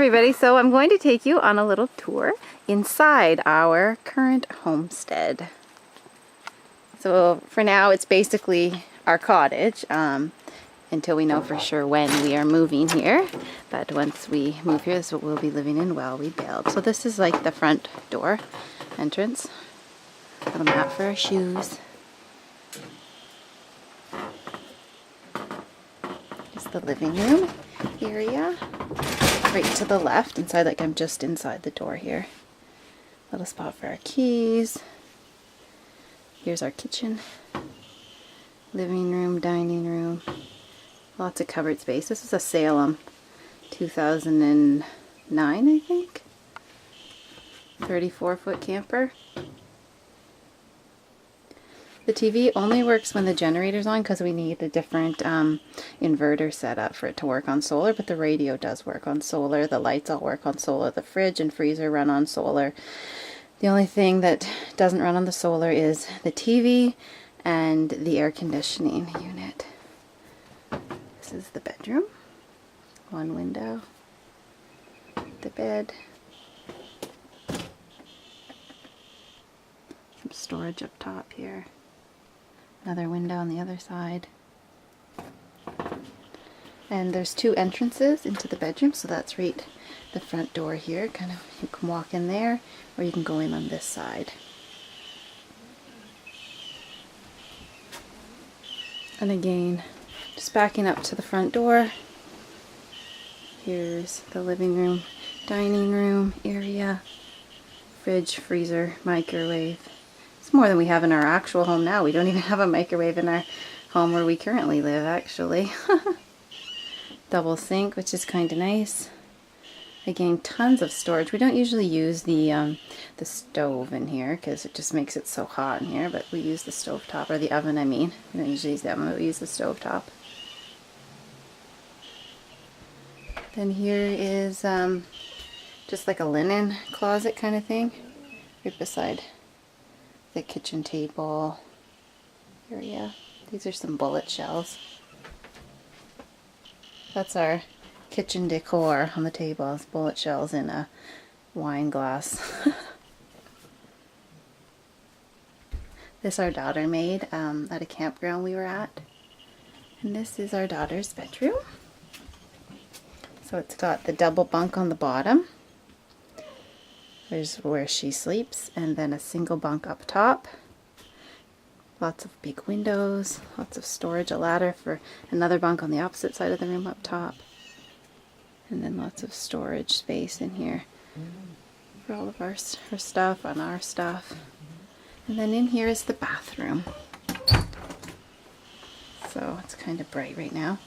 everybody, so I'm going to take you on a little tour inside our current homestead. So for now it's basically our cottage until we know for sure when we are moving here, but once we move here this is what we'll be living in while we build. So this is like the front door entrance, little mat for our shoes. Just the living room area. Right to the left, inside, like I'm just inside the door here. Little spot for our keys. Here's our kitchen. Living room, dining room. Lots of cupboard space. This is a Salem 2009, I think. 34-foot camper. The TV only works when the generator's on because we need a different inverter setup for it to work on solar, but the radio does work on solar. The lights all work on solar. The fridge and freezer run on solar. The only thing that doesn't run on the solar is the TV and the air conditioning unit. This is the bedroom. One window. The bed. Some storage up top here. Another window on the other side. And there's two entrances into the bedroom, so that's right the front door here. Kind of, you can walk in there or you can go in on this side. And again, just backing up to the front door. Here's the living room, dining room area, fridge, freezer, microwave. It's more than we have in our actual home now. We don't even have a microwave in our home where we currently live, actually. Double sink, which is kind of nice. Again, tons of storage. We don't usually use the stove in here because it just makes it so hot in here, but we use the stove top, or the oven, I mean. We don't usually use the oven, but we use the stove top. Then here is just like a linen closet kind of thing, right beside the kitchen table area. These are some bullet shells. That's our kitchen decor on the table. It's bullet shells in a wine glass. This our daughter made at a campground we were at. And this is our daughter's bedroom. So it's got the double bunk on the bottom. There's where she sleeps, and then a single bunk up top. Lots of big windows, lots of storage, a ladder for another bunk on the opposite side of the room up top. And then lots of storage space in here for all of her stuff and our stuff. And then in here is the bathroom. So it's kind of bright right now.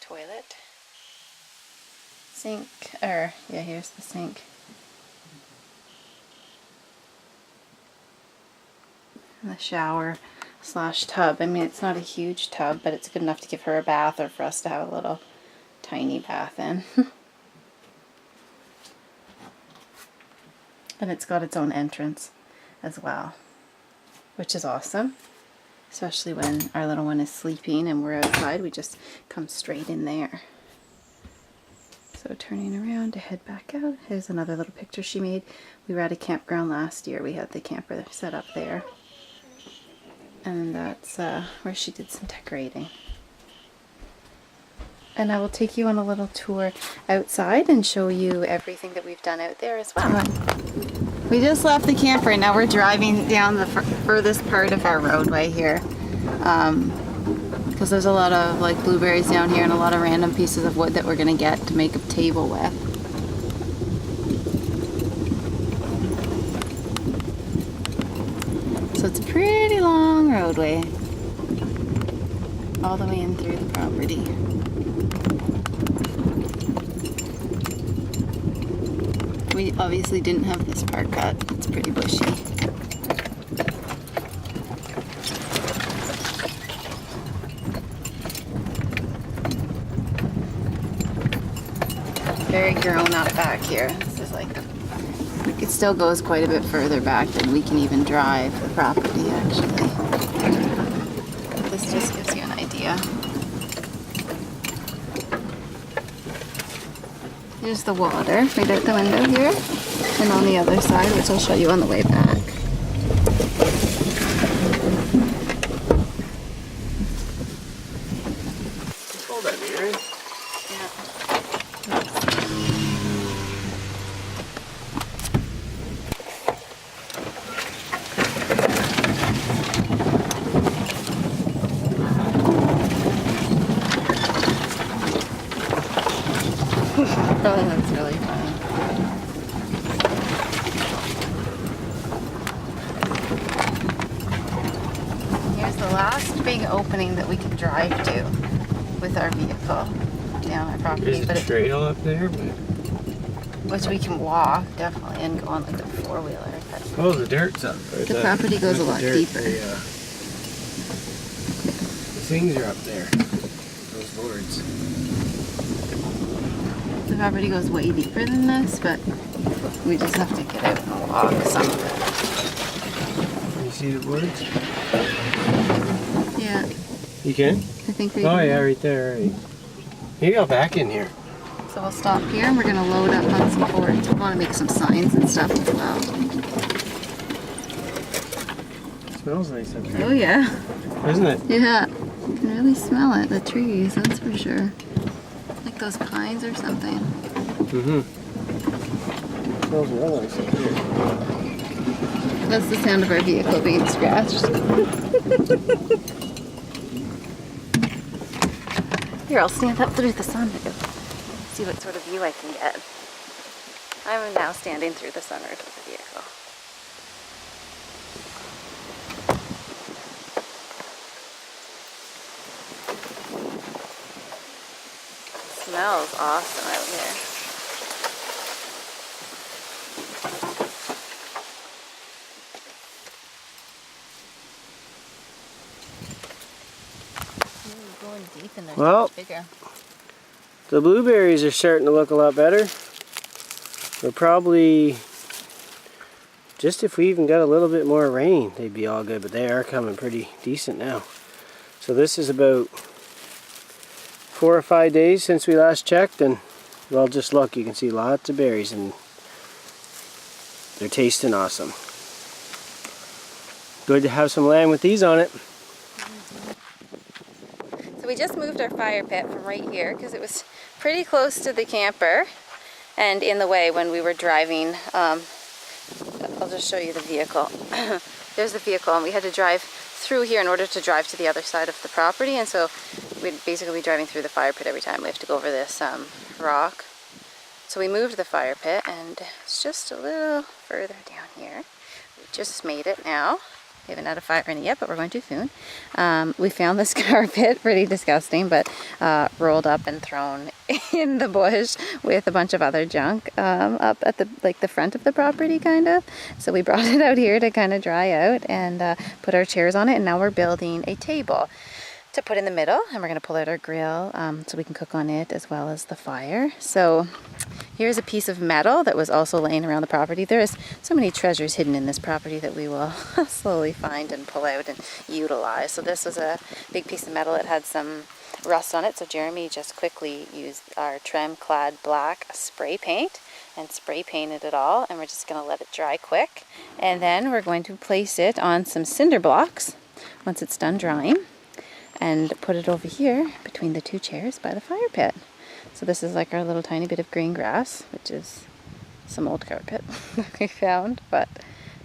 The toilet. Sink, here's the sink. And the shower slash tub. I mean, it's not a huge tub, but it's good enough to give her a bath or for us to have a little tiny bath in. And it's got its own entrance as well, which is awesome. Especially when our little one is sleeping and we're outside, we just come straight in there. So turning around to head back out, here's another little picture she made. We were at a campground last year. We had the camper set up there. And that's where she did some decorating. And I will take you on a little tour outside and show you everything that we've done out there as well. We just left the camper and now we're driving down the furthest part of our roadway here. Because there's a lot of like blueberries down here and a lot of random pieces of wood that we're going to get to make a table with. So it's a pretty long roadway all the way in through the property. We obviously didn't have this part cut. It's pretty bushy. Very grown up back here. This is like it still goes quite a bit further back than we can even drive the property, actually. This just gives you an idea. Here's the water right out the window here, and on the other side, which I'll show you on the way back. Hold that here. Yeah. Oh, that's really fun. Here's the last big opening that we can drive to with our vehicle down our property. There's a trail up there, but... which we can walk, definitely, and go on like a four-wheeler. Oh, the dirt's up there. The property goes a lot deeper. The things are up there. Those boards. The property goes way deeper than this, but we just have to get out and walk some of Can you see the boards? it. Yeah, You can? I think we Oh can. yeah, right there, right. Maybe I'll back in here. So we'll stop here and we're going to load up on some boards. We want to make some signs and stuff as well. It smells nice up here. Oh yeah. Isn't it? Yeah. You can really smell it, the trees, that's for sure. Like those pines or something. Mm-hmm. Smells real nice up here. That's the sound of our vehicle being scratched. Here, I'll stand up through the sunroof. See what sort of view I can get. I'm now standing through the sunroof of the vehicle. Smells awesome out here. Ooh, going deep in there. Well, bigger. the blueberries are starting to look a lot better. We're probably, just if we even got a little bit more rain, they'd be all good, but they are coming pretty decent now. So this is about 4 or 5 days since we last checked, and well, just look, you can see lots of berries and they're tasting awesome. Good to have some land with these on it. So we just moved our fire pit from right here because it was pretty close to the camper and in the way when we were driving. I'll just show you the vehicle. There's the vehicle, and we had to drive through here in order to drive to the other side of the property, and so we'd basically be driving through the fire pit every time. We have to go over this rock. So we moved the fire pit, and it's just a little further down here. We just made it now. We haven't had a fire in it yet, but we're going to soon. We found this carpet, pretty disgusting, but rolled up and thrown in the bush with a bunch of other junk up at the front of the property, kind of. So we brought it out here to kind of dry out and put our chairs on it, and now we're building a table to put in the middle, and we're going to pull out our grill so we can cook on it as well as the fire. So here's a piece of metal that was also laying around the property. There is so many treasures hidden in this property that we will slowly find and pull out and utilize. So this was a big piece of metal. It had some rust on it, so Jeremy just quickly used our Trem-Clad black spray paint and spray painted it all, and we're just going to let it dry quick. And then we're going to place it on some cinder blocks once it's done drying, and put it over here between the two chairs by the fire pit. So this is like our little tiny bit of green grass, which is some old carpet that we found, but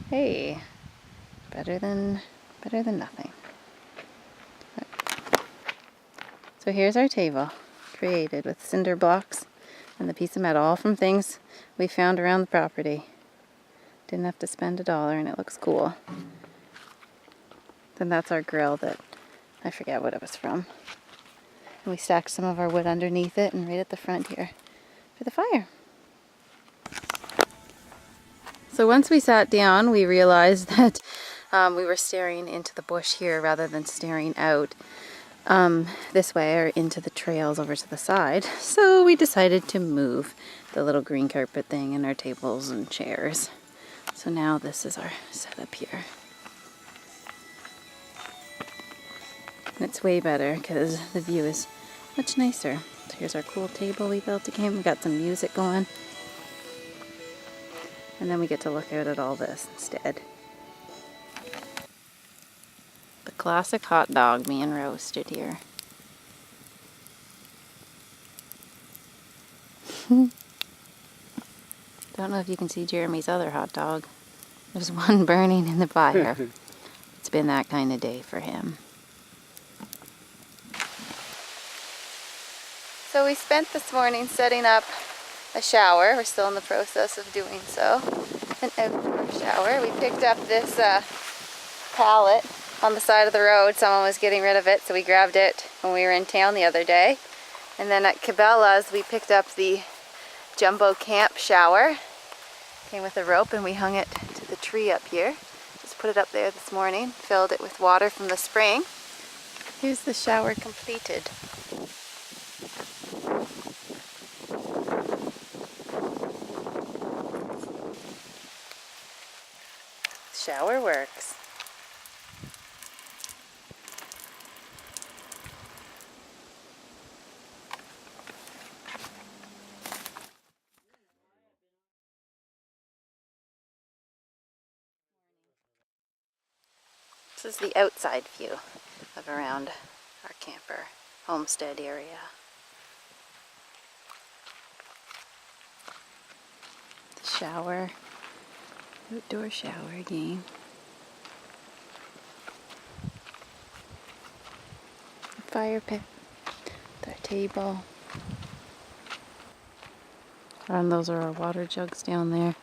hey, better than nothing. So here's our table, created with cinder blocks and the piece of metal, all from things we found around the property. Didn't have to spend $1, and it looks cool. Then that's our grill that I forget what it was from. And we stacked some of our wood underneath it and right at the front here for the fire. So once we sat down, we realized that we were staring into the bush here rather than staring out this way or into the trails over to the side. So we decided to move the little green carpet thing and our tables and chairs. So now this is our setup here. And it's way better because the view is much nicer. So here's our cool table we built again. We got some music going. And then we get to look out at all this instead. The classic hot dog being roasted here. Don't know if you can see Jeremy's other hot dog. There's one burning in the fire. It's been that kind of day for him. So we spent this morning setting up a shower. We're still in the process of doing so. An outdoor shower. We picked up this pallet on the side of the road. Someone was getting rid of it, so we grabbed it when we were in town the other day. And then at Cabela's we picked up the jumbo camp shower. Came with a rope and we hung it to the tree up here. Just put it up there this morning. Filled it with water from the spring. Here's the shower completed. Shower works. This is the outside view of around our camper homestead area. The shower, outdoor shower again. The fire pit, our table. And those are our water jugs down there.